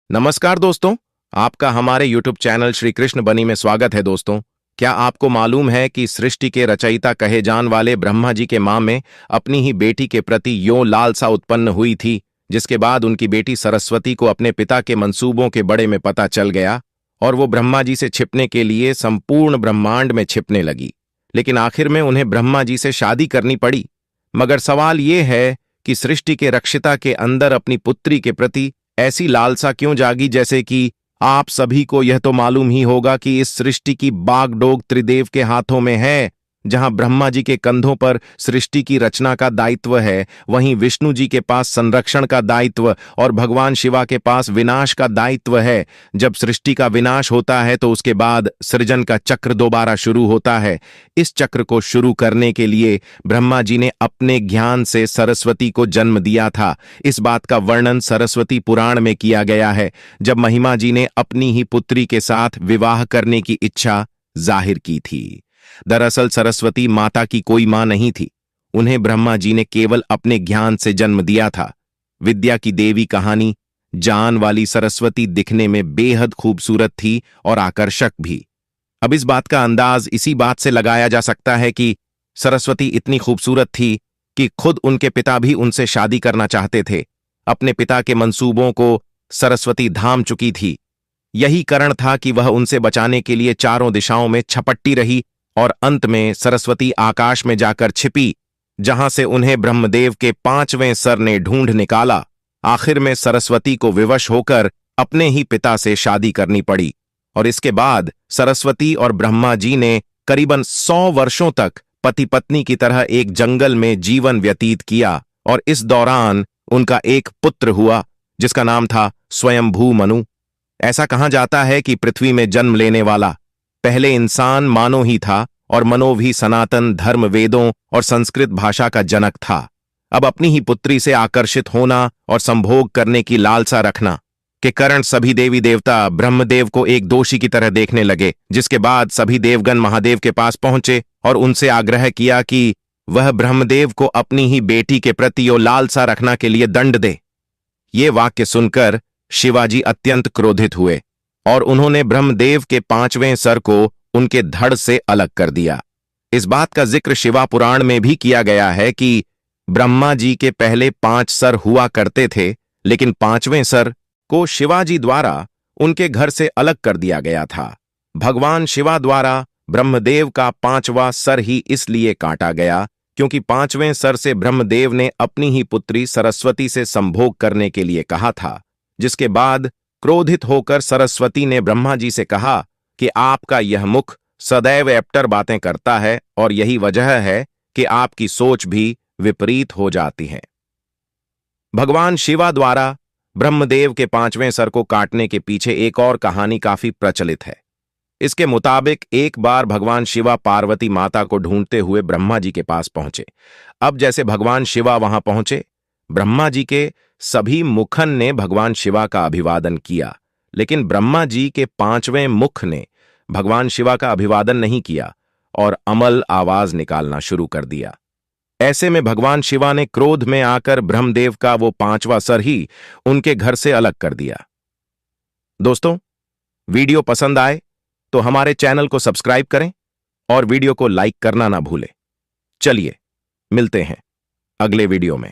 नमस्कार दोस्तों। आपका हमारे YouTube चैनल श्री कृष्ण बनी में स्वागत है। दोस्तों, क्या आपको मालूम है कि सृष्टि के रचयिता कहे जान वाले ब्रह्मा जी के मां में अपनी ही बेटी के प्रति यो लालसा उत्पन्न हुई थी, जिसके बाद उनकी बेटी सरस्वती को अपने पिता के मंसूबों के बड़े में पता चल गया और वो ब्रह्मा जी से छिपने के लिए संपूर्ण ब्रह्मांड में छिपने लगी। लेकिन आखिर में उन्हें ब्रह्मा जी से शादी करनी पड़ी। मगर सवाल ये है कि सृष्टि के रक्षिता के अंदर अपनी पुत्री के प्रति ऐसी लालसा क्यों जागी, जैसे कि आप सभी को यह तो मालूम ही होगा कि इस सृष्टि की बागडोर त्रिदेव के हाथों में है। जहां ब्रह्मा जी के कंधों पर सृष्टि की रचना का दायित्व है, वहीं विष्णु जी के पास संरक्षण का दायित्व और भगवान शिवा के पास विनाश का दायित्व है। जब सृष्टि का विनाश होता है तो उसके बाद सृजन का चक्र दोबारा शुरू होता है। इस चक्र को शुरू करने के लिए ब्रह्मा जी ने अपने ज्ञान से सरस्वती को जन्म दिया था। इस बात का वर्णन सरस्वती पुराण में किया गया है, जब महिमा जी ने अपनी ही पुत्री के साथ विवाह करने की इच्छा जाहिर की थी। दरअसल सरस्वती माता की कोई मां नहीं थी। उन्हें ब्रह्मा जी ने केवल अपने ज्ञान से जन्म दिया था। विद्या की देवी कहानी जान वाली सरस्वती दिखने में बेहद खूबसूरत थी और आकर्षक भी। अब इस बात का अंदाज इसी बात से लगाया जा सकता है कि सरस्वती इतनी खूबसूरत थी कि खुद उनके पिता भी उनसे शादी करना चाहते थे। अपने पिता के मंसूबों को सरस्वती धाम चुकी थी। यही कारण था कि वह उनसे बचाने के लिए चारों दिशाओं में छपट्टी रही और अंत में सरस्वती आकाश में जाकर छिपी, जहां से उन्हें ब्रह्मदेव के 5वें सर ने ढूंढ निकाला। आखिर में सरस्वती को विवश होकर अपने ही पिता से शादी करनी पड़ी और इसके बाद सरस्वती और ब्रह्मा जी ने करीबन 100 वर्षों तक पति पत्नी की तरह एक जंगल में जीवन व्यतीत किया और इस दौरान उनका एक पुत्र हुआ जिसका नाम था स्वयंभू मनु। ऐसा कहा जाता है कि पृथ्वी में जन्म लेने वाला पहले इंसान मानव ही था और मनो भी सनातन धर्म, वेदों और संस्कृत भाषा का जनक था। अब अपनी ही पुत्री से आकर्षित होना और संभोग करने की लालसा रखना के कारण सभी देवी देवता ब्रह्मदेव को एक दोषी की तरह देखने लगे, जिसके बाद सभी देवगण महादेव के पास पहुंचे और उनसे आग्रह किया कि वह ब्रह्मदेव को अपनी ही बेटी के प्रति यो लालसा रखना के लिए दंड दे। ये वाक्य सुनकर शिवाजी अत्यंत क्रोधित हुए और उन्होंने ब्रह्मदेव के 5वें सर को उनके धड़ से अलग कर दिया। इस बात का जिक्र शिवा पुराण में भी किया गया है कि ब्रह्मा जी के पहले 5 सर हुआ करते थे, लेकिन 5वें सर को शिवाजी द्वारा उनके घर से अलग कर दिया गया था। भगवान शिवा द्वारा ब्रह्मदेव का 5वां सर ही इसलिए काटा गया क्योंकि 5वें सर से ब्रह्मदेव ने अपनी ही पुत्री सरस्वती से संभोग करने के लिए कहा था, जिसके बाद क्रोधित होकर सरस्वती ने ब्रह्मा जी से कहा कि आपका यह मुख सदैव एप्टर बातें करता है और यही वजह है कि आपकी सोच भी विपरीत हो जाती है। भगवान शिवा द्वारा ब्रह्मदेव के 5वें सर को काटने के पीछे एक और कहानी काफी प्रचलित है। इसके मुताबिक एक बार भगवान शिवा पार्वती माता को ढूंढते हुए ब्रह्मा जी के पास पहुंचे। अब जैसे भगवान शिवा वहां पहुंचे, ब्रह्मा जी के सभी मुखन ने भगवान शिवा का अभिवादन किया, लेकिन ब्रह्मा जी के 5वें मुख ने भगवान शिवा का अभिवादन नहीं किया और अमल आवाज निकालना शुरू कर दिया। ऐसे में भगवान शिवा ने क्रोध में आकर ब्रह्मदेव का वो 5वां सर ही उनके घर से अलग कर दिया। दोस्तों, वीडियो पसंद आए तो हमारे चैनल को सब्सक्राइब करें और वीडियो को लाइक करना ना भूलें। चलिए मिलते हैं अगले वीडियो में।